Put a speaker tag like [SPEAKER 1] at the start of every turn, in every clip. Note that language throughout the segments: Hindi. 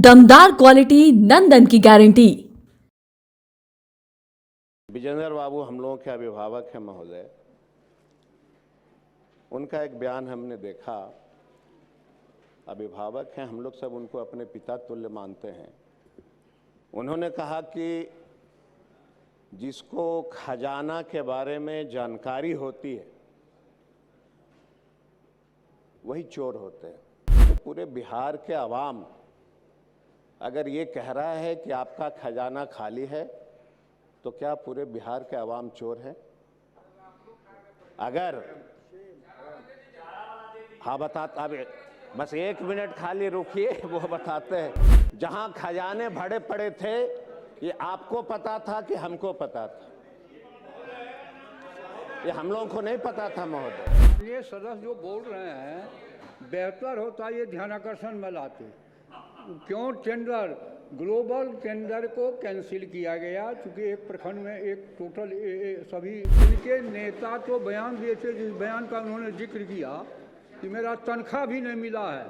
[SPEAKER 1] दमदार क्वालिटी नंदन की गारंटी।
[SPEAKER 2] विजेंद्र बाबू हम लोगों के अभिभावक हैं महोदय। उनका एक बयान हमने देखा। अभिभावक हैं, हम लोग सब उनको अपने पिता तुल्य मानते हैं। उन्होंने कहा कि जिसको खजाना के बारे में जानकारी होती है वही चोर होते हैं। तो पूरे बिहार के अवाम अगर ये कह रहा है कि आपका खजाना खाली है तो क्या पूरे बिहार के अवाम चोर हैं? अगर हाँ बताता, बस 1 मिनट खाली रुकिए, वो बताते हैं। जहां खजाने भरे पड़े थे ये आपको पता था कि हमको पता था? ये हम लोगों को नहीं पता था महोदय।
[SPEAKER 3] ये सदस्य जो बोल रहे हैं बेहतर होता ये ध्यानाकर्षण में लाते। क्यों टेंडर, ग्लोबल टेंडर को कैंसिल किया गया? क्योंकि एक प्रखंड में एक टोटल सभी इनके नेता तो बयान दिए थे, जिस बयान का उन्होंने जिक्र किया कि मेरा तनख्वाह भी नहीं मिला है।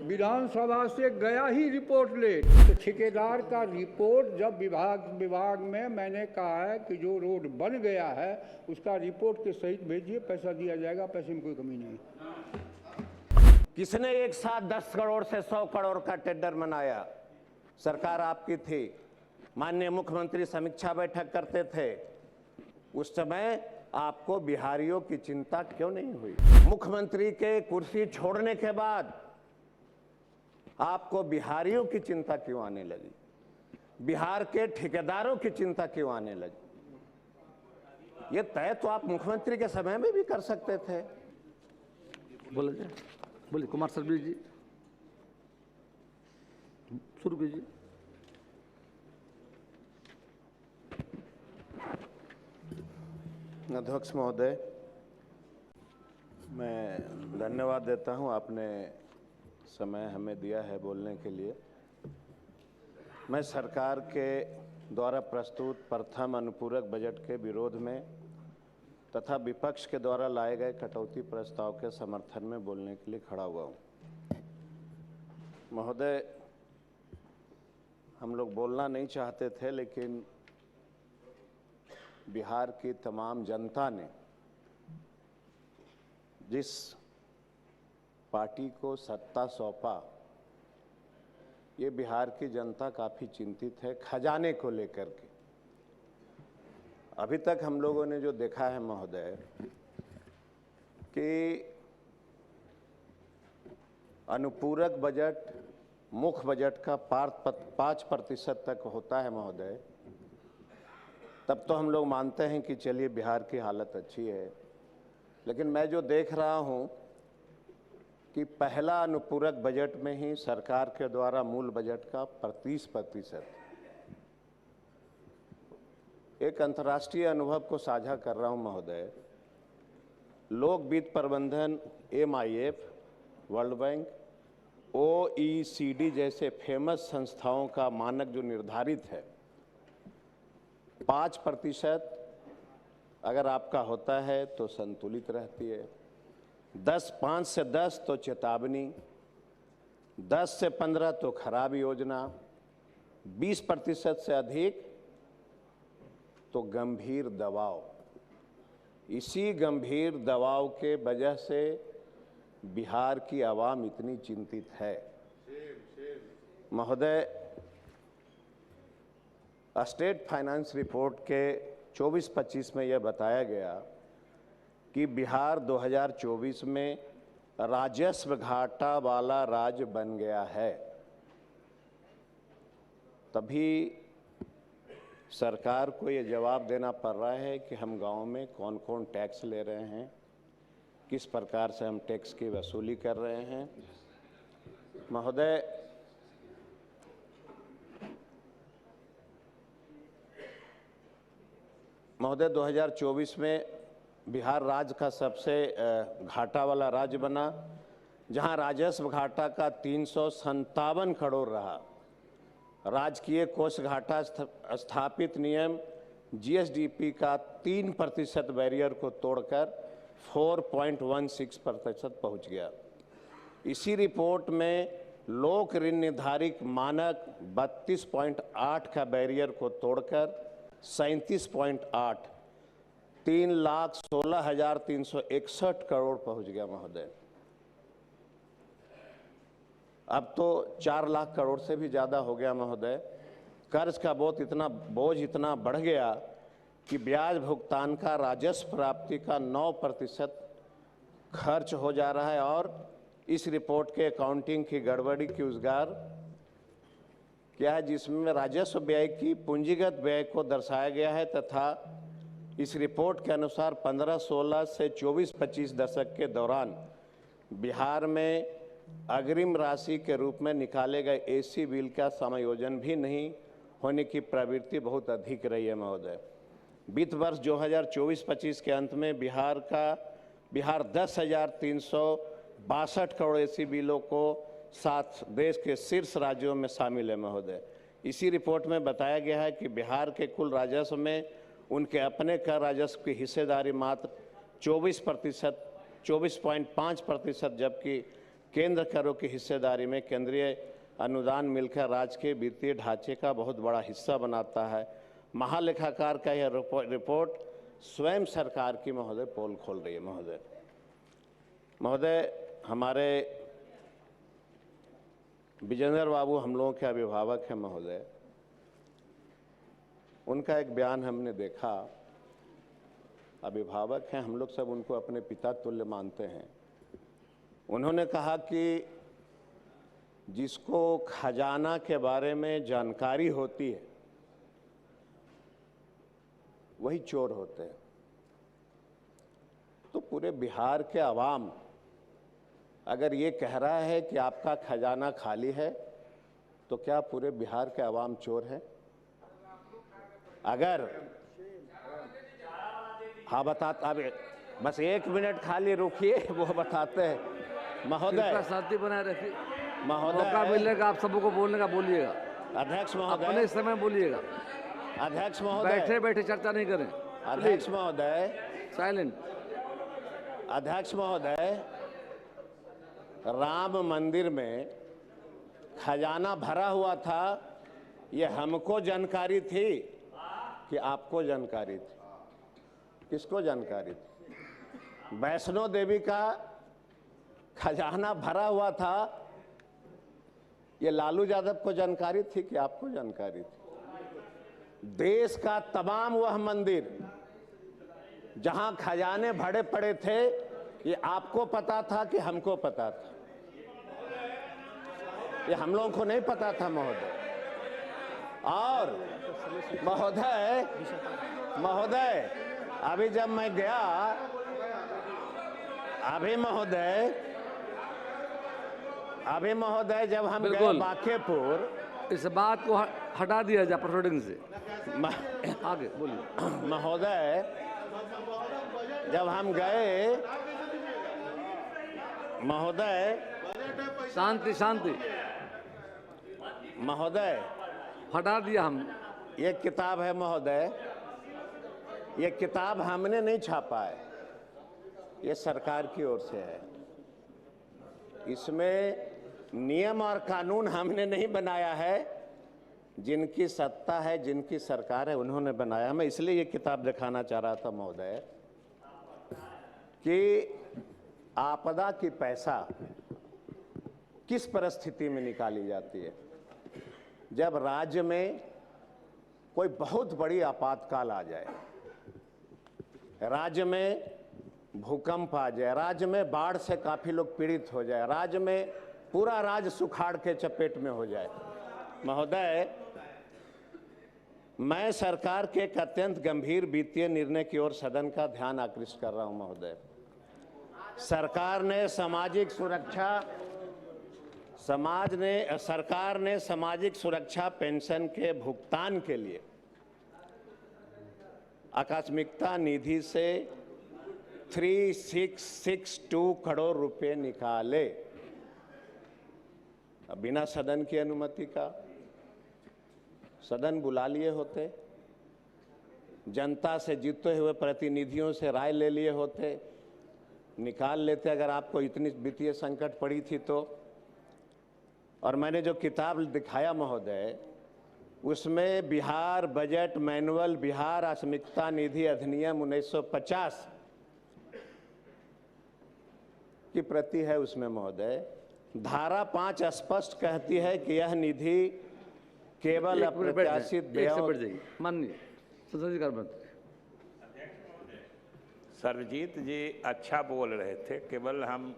[SPEAKER 3] विधानसभा से गया ही रिपोर्ट लेट। तो ठेकेदार का रिपोर्ट जब विभाग में मैंने कहा है कि जो रोड बन गया है उसका रिपोर्ट के सहित भेजिए, पैसा दिया जाएगा, पैसे में कोई कमी नहीं।
[SPEAKER 2] किसने एक साथ 10 करोड़ से 100 करोड़ का टेंडर बनाया? सरकार आपकी थी। माननीय मुख्यमंत्री समीक्षा बैठक करते थे। उस समय आपको बिहारियों की चिंता क्यों नहीं हुई? मुख्यमंत्री के कुर्सी छोड़ने के बाद आपको बिहारियों की चिंता क्यों आने लगी? बिहार के ठेकेदारों की चिंता क्यों आने लगी? ये तय तो आप मुख्यमंत्री के समय में भी कर सकते थे।
[SPEAKER 4] बोलिए कुमार सर्विस जी, शुरू कीजिए।
[SPEAKER 2] अध्यक्ष महोदय, मैं धन्यवाद देता हूं, आपने समय हमें दिया है बोलने के लिए। मैं सरकार के द्वारा प्रस्तुत प्रथम अनुपूरक बजट के विरोध में तथा विपक्ष के द्वारा लाए गए कटौती प्रस्ताव के समर्थन में बोलने के लिए खड़ा हुआ हूं। महोदय, हम लोग बोलना नहीं चाहते थे, लेकिन बिहार की तमाम जनता ने जिस पार्टी को सत्ता सौंपा, ये बिहार की जनता काफी चिंतित है खजाने को लेकर के। अभी तक हम लोगों ने जो देखा है महोदय कि अनुपूरक बजट मुख्य बजट का 5% तक होता है महोदय, तब तो हम लोग मानते हैं कि चलिए बिहार की हालत अच्छी है। लेकिन मैं जो देख रहा हूं कि पहला अनुपूरक बजट में ही सरकार के द्वारा मूल बजट का 30%। एक अंतर्राष्ट्रीय अनुभव को साझा कर रहा हूं महोदय। लोक वित्त प्रबंधन, MIF, वर्ल्ड बैंक, OECD जैसे फेमस संस्थाओं का मानक जो निर्धारित है 5% अगर आपका होता है तो संतुलित रहती है। 5 से 10 तो चेतावनी, 10 से 15 तो खराब योजना, 20% से अधिक तो गंभीर दबाव। इसी गंभीर दबाव के वजह से बिहार की आवाम इतनी चिंतित है। महोदय, स्टेट फाइनेंस रिपोर्ट के 24-25 में यह बताया गया कि बिहार 2024 में राजस्व घाटा वाला राज्य बन गया है। तभी सरकार को ये जवाब देना पड़ रहा है कि हम गांव में कौन कौन टैक्स ले रहे हैं, किस प्रकार से हम टैक्स की वसूली कर रहे हैं। महोदय, महोदय 2024 में बिहार राज्य का सबसे घाटा वाला राज्य बना, जहां राजस्व घाटा का 357 करोड़ रहा। राजकीय कोष घाटा स्थापित नियम GSDP का 3% बैरियर को तोड़कर 4.16% पहुंच गया। इसी रिपोर्ट में लोक ऋण निर्धारित मानक 32.8 का बैरियर को तोड़कर 37.8 3,16,361 करोड़ पहुंच गया महोदय। अब तो 4 लाख करोड़ से भी ज़्यादा हो गया महोदय। कर्ज का बोझ इतना बढ़ गया कि ब्याज भुगतान का राजस्व प्राप्ति का 9% खर्च हो जा रहा है। और इस रिपोर्ट के अकाउंटिंग की गड़बड़ी की उजगार क्या है, जिसमें राजस्व व्यय की पूंजीगत व्यय को दर्शाया गया है तथा इस रिपोर्ट के अनुसार 15-16 से 24-25 दशक के दौरान बिहार में अग्रिम राशि के रूप में निकाले गए एसी बिल का समायोजन भी नहीं होने की प्रवृत्ति बहुत अधिक रही है महोदय। वित्त वर्ष 2024-25 के अंत में बिहार 10,362 करोड़ एसी बिलों को साथ देश के शीर्ष राज्यों में शामिल है महोदय। इसी रिपोर्ट में बताया गया है कि बिहार के कुल राजस्व में उनके अपने कर राजस्व की हिस्सेदारी मात्र 24.5%, जबकि केंद्र करों की हिस्सेदारी में केंद्रीय अनुदान मिलकर राज्य के वित्तीय ढांचे का बहुत बड़ा हिस्सा बनाता है। महालेखाकार का यह रिपोर्ट स्वयं सरकार की महोदय पोल खोल रही है महोदय। हमारे विजेंद्र बाबू हम लोगों के अभिभावक हैं महोदय। उनका एक बयान हमने देखा। अभिभावक हैं, हम लोग सब उनको अपने पिता तुल्य मानते हैं। उन्होंने कहा कि जिसको खजाना के बारे में जानकारी होती है वही चोर होते हैं। तो पूरे बिहार के अवाम अगर ये कह रहा है कि आपका खजाना खाली है, तो क्या पूरे बिहार के अवाम चोर हैं? अगर हाँ बताता, बस 1 मिनट खाली रुकिए, वो बताते हैं महोदय।
[SPEAKER 4] शांति बनाए रखिए
[SPEAKER 3] महोदय,
[SPEAKER 4] मौका मिलेगा आप सबको बोलने का, बोलिएगा।
[SPEAKER 2] अध्यक्ष महोदय,
[SPEAKER 4] अपने समय बोलिएगा।
[SPEAKER 2] अध्यक्ष महोदय,
[SPEAKER 4] बैठे बैठे चर्चा नहीं करें।
[SPEAKER 2] अध्यक्ष महोदय,
[SPEAKER 4] साइलेंट।
[SPEAKER 2] अध्यक्ष महोदय, राम मंदिर में खजाना भरा हुआ था, ये हमको जानकारी थी कि आपको जानकारी थी? किसको जानकारी थी? वैष्णो देवी का खजाना भरा हुआ था, ये लालू यादव को जानकारी थी कि आपको जानकारी थी? देश का तमाम वह मंदिर जहां खजाने भरे पड़े थे, ये आपको पता था कि हमको पता था? ये हम लोगों को नहीं पता था महोदय। और महोदय अभी जब मैं गया, अभी महोदय जब हम गए बांकेपुर,
[SPEAKER 4] इस बात को हटा दिया जाए प्रोसीडिंग से। आगे बोलिए
[SPEAKER 2] महोदय। जब हम गए महोदय,
[SPEAKER 4] शांति शांति
[SPEAKER 2] महोदय,
[SPEAKER 4] हटा दिया हम।
[SPEAKER 2] ये किताब है महोदय, ये किताब हमने नहीं छापा है, ये सरकार की ओर से है। इसमें नियम और कानून हमने नहीं बनाया है, जिनकी सत्ता है, जिनकी सरकार है, उन्होंने बनाया। मैं इसलिए ये किताब दिखाना चाह रहा था महोदय कि आपदा की पैसा किस परिस्थिति में निकाली जाती है। जब राज्य में कोई बहुत बड़ी आपातकाल आ जाए, राज्य में भूकंप आ जाए, राज्य में बाढ़ से काफी लोग पीड़ित हो जाए, राज्य में पूरा राज्य सुखाड़ के चपेट में हो जाए। महोदय, मैं सरकार के एक अत्यंत गंभीर वित्तीय निर्णय की ओर सदन का ध्यान आकृष्ट कर रहा हूं महोदय। सरकार ने सामाजिक सुरक्षा पेंशन के भुगतान के लिए आकस्मिकता निधि से 3662 करोड़ रुपए निकाले बिना सदन की अनुमति का। सदन बुला लिए होते, जनता से जीते हुए प्रतिनिधियों से राय ले लिए होते, निकाल लेते अगर आपको इतनी वित्तीय संकट पड़ी थी तो। और मैंने जो किताब दिखाया महोदय, उसमें बिहार बजट मैनुअल, बिहार आकस्मिकता निधि अधिनियम 1950 की प्रति है उसमें महोदय। धारा 5 स्पष्ट कहती है कि यह निधि केवल
[SPEAKER 4] एक मिनट बैठ जाइए,
[SPEAKER 2] अप्रत्याशित
[SPEAKER 4] एक से
[SPEAKER 2] व्ययों।
[SPEAKER 4] बैठ जाइए। माननीय संसदीय कार्य मंत्री।
[SPEAKER 5] सर्वजीत जी अच्छा बोल रहे थे, केवल हम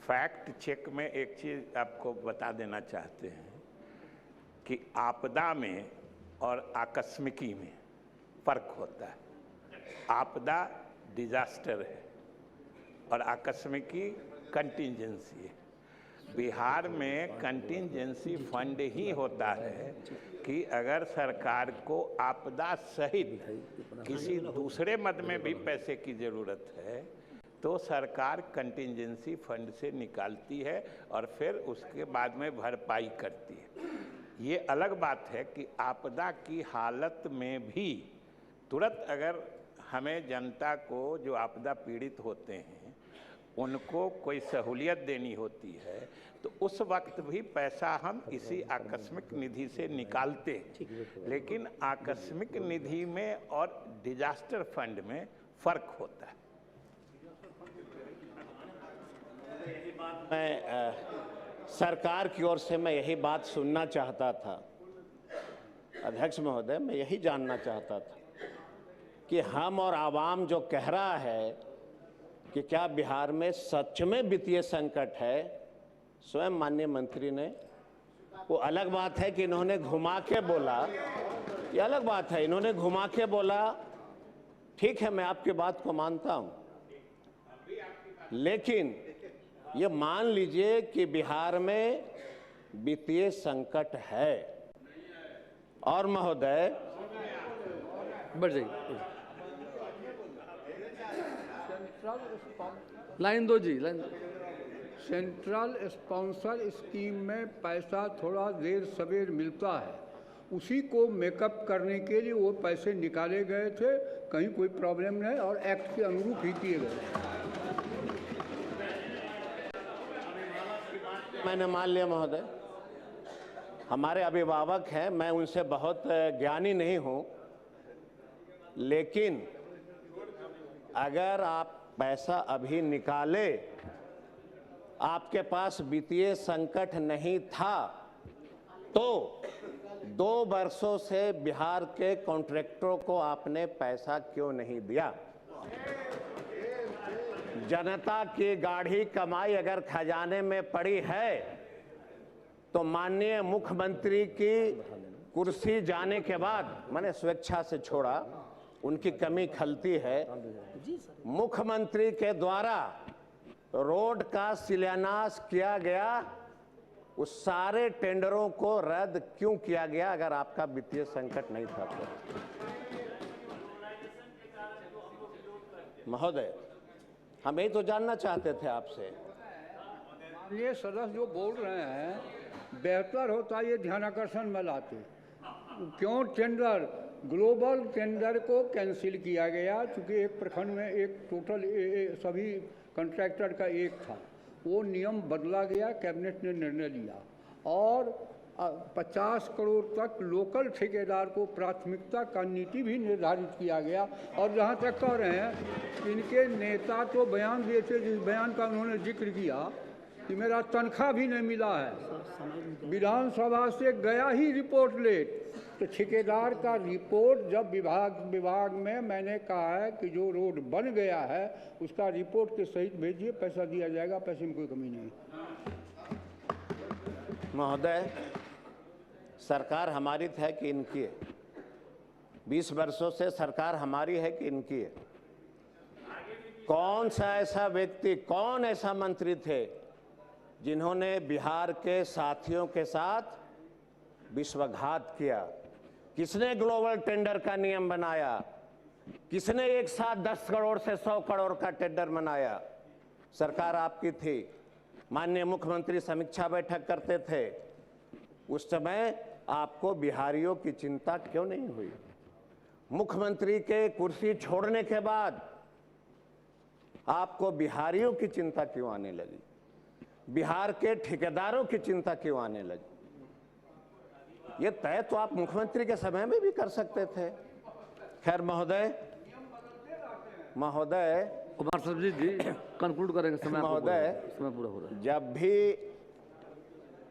[SPEAKER 5] फैक्ट चेक में एक चीज़ आपको बता देना चाहते हैं कि आपदा में और आकस्मिकी में फर्क होता है। आपदा डिजास्टर है और आकस्मिकी कंटिंजेंसी है। बिहार में कंटिंजेंसी फंड ही होता है कि अगर सरकार को आपदा सहित किसी दूसरे मद में भी पैसे की ज़रूरत है तो सरकार कंटिंजेंसी फंड से निकालती है और फिर उसके बाद में भरपाई करती है। ये अलग बात है कि आपदा की हालत में भी तुरंत अगर हमें जनता को जो आपदा पीड़ित होते हैं उनको कोई सहूलियत देनी होती है तो उस वक्त भी पैसा हम इसी आकस्मिक निधि से निकालते हैं। लेकिन आकस्मिक निधि में और डिजास्टर फंड में फर्क होता है।
[SPEAKER 2] मैं सरकार की ओर से मैं यही बात सुनना चाहता था अध्यक्ष महोदय, मैं यही जानना चाहता था कि हम और आवाम जो कह रहा है कि क्या बिहार में सच में वित्तीय संकट है, स्वयं माननीय मंत्री ने, वो अलग बात है कि इन्होंने घुमा के बोला, ये अलग बात है, इन्होंने घुमा के बोला, ठीक है मैं आपकी बात को मानता हूं, लेकिन ये मान लीजिए कि बिहार में वित्तीय संकट है और महोदय
[SPEAKER 4] बढ़ जाइए। लाइन दो जी, लाइन दो।
[SPEAKER 3] सेंट्रल स्पॉन्सर स्कीम में पैसा थोड़ा देर सवेर मिलता है, उसी को मेकअप करने के लिए वो पैसे निकाले गए थे, कहीं कोई प्रॉब्लम नहीं और एक्ट के अनुरूप ही किए गए।
[SPEAKER 2] मैंने मान लिया महोदय, हमारे अभिभावक हैं, मैं उनसे बहुत ज्ञानी नहीं हूं, लेकिन अगर आप पैसा अभी निकाले, आपके पास वित्तीय संकट नहीं था, तो 2 वर्षों से बिहार के कॉन्ट्रैक्टरों को आपने पैसा क्यों नहीं दिया? जनता की गाढ़ी कमाई अगर खजाने में पड़ी है तो माननीय मुख्यमंत्री की कुर्सी जाने के बाद, मैंने स्वेच्छा से छोड़ा, उनकी कमी खलती है, मुख्यमंत्री के द्वारा रोड का शिलान्यास किया गया, उस सारे टेंडरों को रद्द क्यों किया गया अगर आपका वित्तीय संकट नहीं था तो? महोदय, हम यही तो जानना चाहते थे आपसे।
[SPEAKER 3] ये सदस्य जो बोल रहे हैं, बेहतर होता ये ध्यानाकर्षण में लाते। क्यों टेंडर, ग्लोबल टेंडर को कैंसिल किया गया, चूँकि एक प्रखंड में एक टोटल सभी कॉन्ट्रैक्टर का एक था, वो नियम बदला गया, कैबिनेट ने निर्णय लिया और 50 करोड़ तक लोकल ठेकेदार को प्राथमिकता का नीति भी निर्धारित किया गया। और जहाँ तक कह रहे हैं, इनके नेता तो बयान दिए थे, जिस बयान का उन्होंने जिक्र किया कि मेरा तनख्वाह भी नहीं मिला है, विधानसभा से गया ही रिपोर्ट लेट। तो ठेकेदार का रिपोर्ट जब विभाग में मैंने कहा है कि जो रोड बन गया है उसका रिपोर्ट के सहित भेजिए, पैसा दिया जाएगा, पैसे में कोई कमी नहीं।
[SPEAKER 2] महोदय, सरकार हमारी है कि इनकी है? 20 वर्षों से सरकार हमारी है कि इनकी है? कौन सा ऐसा व्यक्ति, कौन ऐसा मंत्री थे जिन्होंने बिहार के साथियों के साथ विश्वासघात किया? किसने ग्लोबल टेंडर का नियम बनाया? किसने एक साथ 10 करोड़ से 100 करोड़ का टेंडर बनाया? सरकार आपकी थी, माननीय मुख्यमंत्री समीक्षा बैठक करते थे, उस समय आपको बिहारियों की चिंता क्यों नहीं हुई? मुख्यमंत्री के कुर्सी छोड़ने के बाद आपको बिहारियों की चिंता क्यों आने लगी? बिहार के ठेकेदारों की चिंता क्यों आने लगी? ये तय तो आप मुख्यमंत्री के समय में भी कर सकते थे। खैर महोदय
[SPEAKER 4] कुमार सर्वजीत जी कंक्लूड करेंगे, समय आपको पूरा
[SPEAKER 2] महोदय,
[SPEAKER 4] हो- समय पूरा हो रहा है।
[SPEAKER 2] जब भी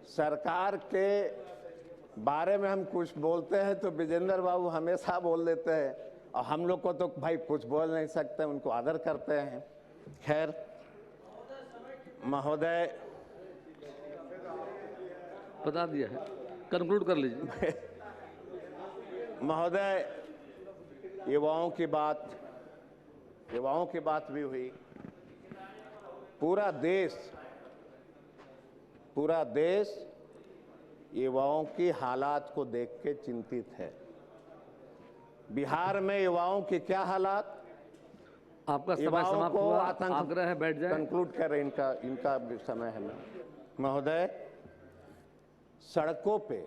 [SPEAKER 2] सरकार के बारे में हम कुछ बोलते हैं तो विजेंद्र बाबू हमेशा बोल देते हैं, और हम लोग को तो भाई कुछ बोल नहीं सकते, उनको आदर करते हैं। खैर महोदय,
[SPEAKER 4] बता दिया है, कंक्लूड कर लीजिए।
[SPEAKER 2] महोदय, युवाओं की बात भी हुई। पूरा देश युवाओं की हालात को देख के चिंतित है। बिहार में युवाओं की क्या हालात?
[SPEAKER 4] आपका समय
[SPEAKER 2] युवाओं
[SPEAKER 4] समाप्त
[SPEAKER 2] को
[SPEAKER 4] हुआ,
[SPEAKER 2] आतंक
[SPEAKER 4] आग्रह है बैठ जाए।
[SPEAKER 2] कंक्लूड कर रहे, इनका भी समय है। महोदय, सड़कों पे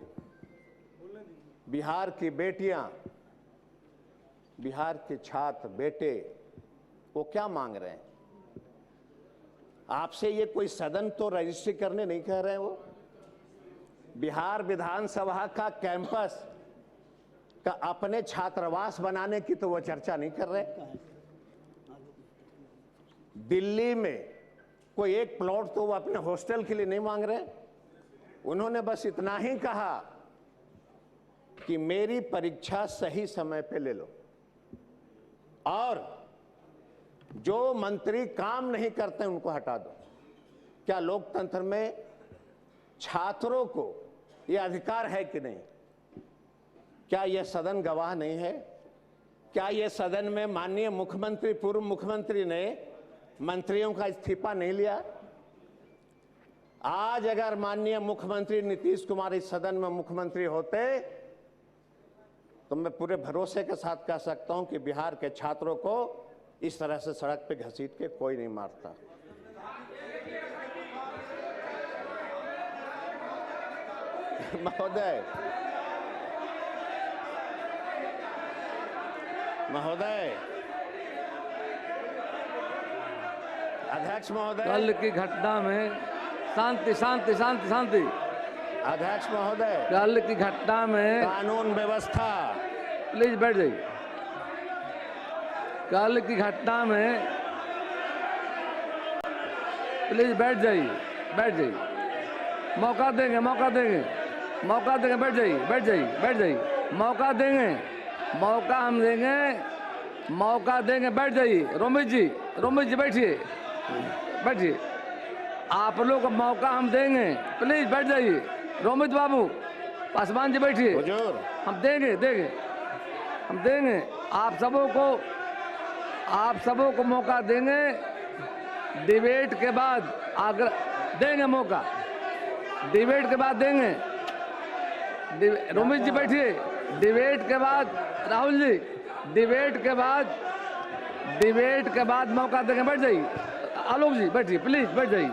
[SPEAKER 2] बिहार की बेटियां, बिहार के छात्र बेटे वो क्या मांग रहे हैं? आपसे ये कोई सदन तो रजिस्ट्री करने नहीं कह रहे हैं। वो बिहार विधानसभा का कैंपस का अपने छात्रावास बनाने की तो वो चर्चा नहीं कर रहे। दिल्ली में कोई एक प्लॉट तो वो अपने हॉस्टल के लिए नहीं मांग रहे। उन्होंने बस इतना ही कहा कि मेरी परीक्षा सही समय पे ले लो, और जो मंत्री काम नहीं करते उनको हटा दो। क्या लोकतंत्र में छात्रों को यह अधिकार है कि नहीं? क्या यह सदन गवाह नहीं है? क्या यह सदन में माननीय मुख्यमंत्री, पूर्व मुख्यमंत्री ने मंत्रियों का इस्तीफा नहीं लिया? आज अगर माननीय मुख्यमंत्री नीतीश कुमार इस सदन में मुख्यमंत्री होते तो मैं पूरे भरोसे के साथ कह सकता हूं कि बिहार के छात्रों को इस तरह से सड़क पे घसीट के कोई नहीं मारता। महोदय, अध्यक्ष महोदय,
[SPEAKER 4] कल की घटना में शांति शांति शांति शांति।
[SPEAKER 2] अध्यक्ष महोदय,
[SPEAKER 4] कल की घटना में
[SPEAKER 2] कानून व्यवस्था,
[SPEAKER 4] प्लीज बैठ जाइए। कल की घटना में प्लीज बैठ जाइए, बैठ जाइए। मौका देंगे, मौका देंगे, मौका देंगे। बैठ जाइए, बैठ जाइए, बैठ जाइए। मौका देंगे, मौका हम देंगे, मौका देंगे। बैठ जाइए। रोमित जी बैठिए, बैठिए। आप लोग को मौका हम देंगे, प्लीज बैठ जाइए। रोमित बाबू, पासवान जी बैठिए।
[SPEAKER 2] हुजूर,
[SPEAKER 4] हम देंगे, हम देंगे। आप सबों को मौका देंगे। डिबेट के बाद आग्रह देंगे, मौका डिबेट के बाद देंगे। रोमित जी बैठिए। डिबेट के बाद राहुल जी, डिबेट के बाद मौका देंगे। बैठ जाइए। आलोक जी बैठिए, प्लीज बैठ जाइए।